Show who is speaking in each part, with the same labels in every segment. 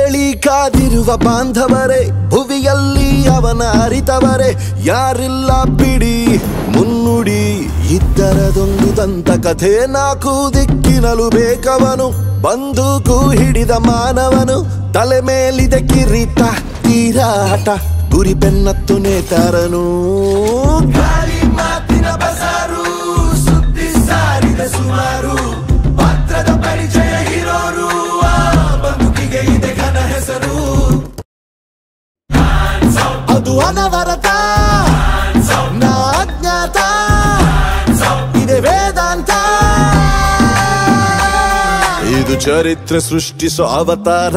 Speaker 1: ಕೇಳಿ ಕಾದಿರುವ ಬಾಂಧವರೇ, ಭುವಿಯಲ್ಲಿ ಅವನ ಅರಿತವರೇ ಯಾರಿಲ್ಲ ಬಿಡಿ. ಮುನ್ನುಡಿ ಇದ್ದರದೊಂದು ದಂತಕಥೆ, ನಾಲ್ಕು ದಿಕ್ಕಿನಲು ಬೇಕವನು, ಬಂದೂಕು ಹಿಡಿದ ಮಾನವನು. ತಲೆ ಮೇಲಿದೆ ಕಿರೀಟ, ತೀರಾಟ, ಗುರಿ ಬೆನ್ನತ್ತು ನೇತಾರನು. ಗಾಳಿ ಮಾತಿನ ಬಸಾರು, ಸುದ್ದಿ ಸಾರಿದ ಸುಮಾರು, ಪಾತ್ರದ ಪರಿಚಯ ಇರೋರು, ಬದುಕಿಗೆ ಇದೆ ಘನ ಹೆಸರು. ಅದು ಅನವರತ, ನಾ ಅಜ್ಞಾತ, ಇದೆ ವೇದಾಂತ. ಇದು ಚರಿತ್ರೆ ಸೃಷ್ಟಿಸೋ ಅವತಾರ.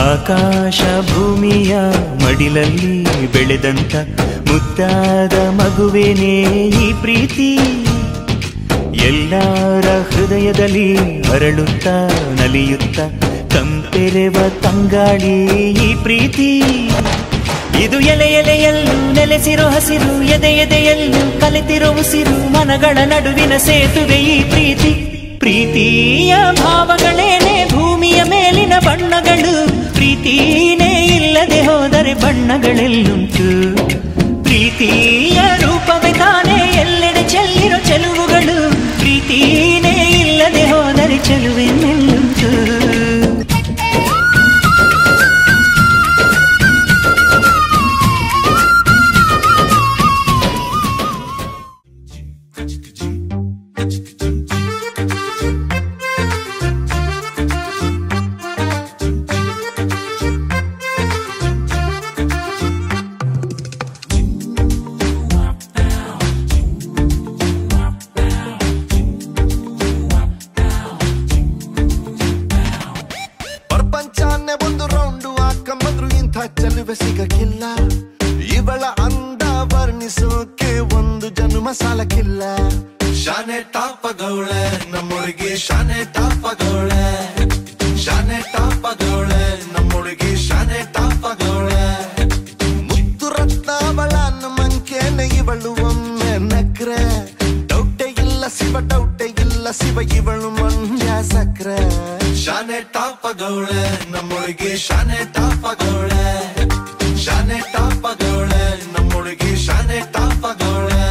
Speaker 2: ಆಕಾಶ ಭೂಮಿಯ ಮಡಿಲಲ್ಲಿ ಬೆಳೆದಂತ ಮುದ್ದಾದ ಮಗುವೇನೇ ಈ ಪ್ರೀತಿ. ಎಲ್ಲರ ಹೃದಯದಲ್ಲಿ ಅರಳುತ್ತ ನಲಿಯುತ್ತ ಕಂಪೆರೆವ ತಂಗಾಳಿ ಈ ಪ್ರೀತಿ. ಇದು ಎಲೆ ಎಲೆಯಲ್ಲೂ ನೆಲೆಸಿರೋ ಹಸಿರು, ಎದೆ ಎದೆಯಲ್ಲೂ ಕಲೆತಿರೋ ಉಸಿರು, ಮನಗಳ ನಡುವಿನ ಸೇತುವೆ ಈ ಪ್ರೀತಿ. ಪ್ರೀತಿಯ ಭಾವಗಳೇನೆ ಭೂಮಿಯ ಮೇಲಿನ ಬಣ್ಣಗಳು, ಪ್ರೀತಿನೇ ಇಲ್ಲದೆ ಹೋದರೆ ಬಣ್ಣಗಳೆಲ್ಲುಂಟು. ಪ್ರೀತಿಯ ರೂಪವೇ ತಾನೇ ಎಲ್ಲೆಡೆ ಚೆಲ್ಲಿರೋ ಚೆಲುವುಗಳು, ಪ್ರೀತಿನೇ ಇಲ್ಲದೆ ಹೋದರೆ ಚೆಲುವೆನ್ನೆಲ್ಲುಂಟು.
Speaker 1: ಚೆಲುವೆ ಸಿಗಕ್ಕಿಲ್ಲ, ಇವಳ ಅಂದ ವರ್ಣಿಸೋಕೆ ಒಂದು ಜನ್ಮ ಸಾಲಕ್ಕಿಲ್ಲ. ಶಾನೆ ಟಾಪಗೌಳೆ ನಮ್ಮೊಳಗೆ, ಶಾನೆ ಟಾಪಗೌಳೆ, ಶಾನೆ ಟಾಪಗೌಳೆ ನಮ್ಮೊಳಗೆ, ಶಾನೆ ಟಾಪಗೌಳೆ. ಮುತ್ತು ರತ್ನಾವಳ ಮಂಕೇನೆ ಇವಳು ಒಮ್ಮೆ ನಕ್ರೆ, ಡೌಟೆ ಇಲ್ಲ ಶಿವ, ಡೌಟೆ ಇಲ್ಲ ಶಿವ, ಇವಳು ಮಂಡ್ಯ ಸಕ್ರೆ. ಶಾನೆ ಟಾಪಗೌಳೆ ನಮ್ಮೊಳಗೆ, ಶಾನೆ ಟಾಪಗೌಳೆ, ಶಾನೆ ಟಾಪಗೌಳೆ ನಮ್ಮೊಳಗೆ, ಶಾನೆ ಟಾಪಗೌಳೆ.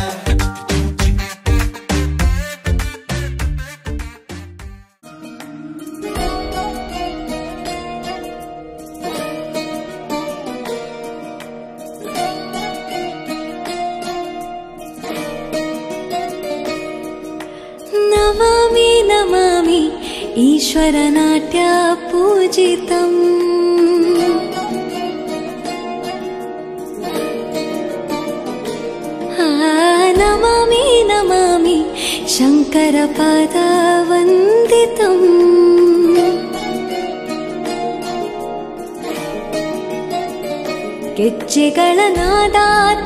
Speaker 3: ನಮಾಮಿ ನಮಾಮಿ ಈಶ್ವರ ನಾಟ್ಯ ಪೂಜಿತಂ. ನಮಾಮಿ ನಮಾಮಿ ಶಂಕರ ಪಾದ ವಂದಿತಂ. ಗೆಜ್ಜೆಗಳ ನಾದ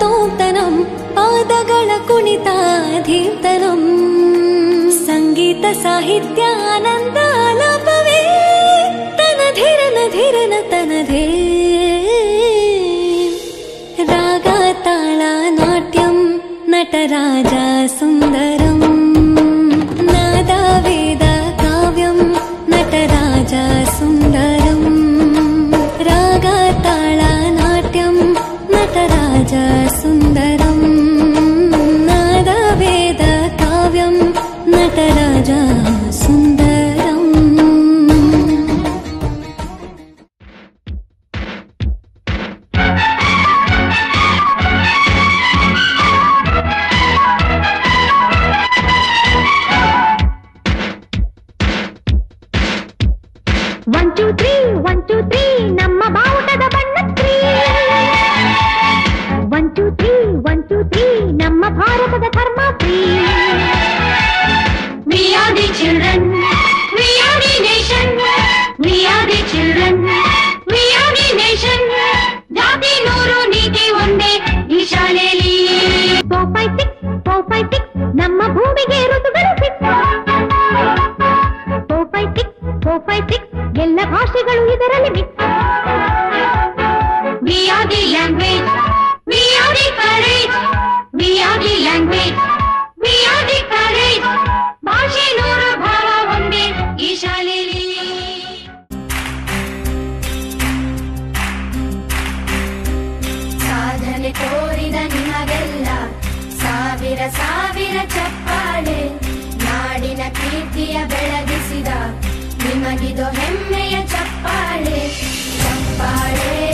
Speaker 3: ತೋಂತನಂ, ಪಾದಗಳ ಕುಣಿತ ಧೀರ್ತನಂ. ಸಂಗೀತ ಸಾಹಿತ್ಯ ಆನಂದ ಆಲಾಪವೇ ತನಧಿರನ ಧಿರನ ತನಧೇ. ರಾಗ ತಾಳ ನಾಟ್ಯಂ ನಟರಾಜ ಸುಂದರಂ. ನಾದ ವೇದ ಕಾವ್ಯಂ ನಟರಾಜ ಸುಂದರಂ. ರಾಗ ತಾಳ ನಾಟ್ಯಂ ನಟರಾಜ ಸುಂದರಂ. ನಾದ ವೇದ ಕಾವ್ಯಂ ನಟರಾಜ ಸುಂದರಂ.
Speaker 4: One two three one two three ನಮ್ಮ ಬಾವುಟದ ಬಣ್ಣ three. One two three one two three ನಮ್ಮ ಭಾರತದ ಧರ್ಮ three. We are the children, we are the nation, we are the children, we are the nation. ಜಾತಿ ನೂರು ನೀತಿ ಒಂದೇ ಈ ಶಾಲೆಯಲ್ಲಿ. 4, 5, 6 the language, we are the courage. ಭಾಷೆ ನೂರು ಭಾವ ಒಂದೇ ಈ ಶಾಲೆಯಲ್ಲಿ. ಸಾಧನೆ ತೋರಿದ ನಿಮಗೆಲ್ಲ ಸಾವಿರ ಸಾವಿರ ಚಪ್ಪಾಳೆ. ನಾಡಿನ ಕೀರ್ತಿಯ ಬೆಳಗಿಸಿದ ನಿಮಗಿದು ಹೆಮ್ಮೆಯ ಚಪ್ಪಾಳೆ. ಚಪ್ಪಾಳೆ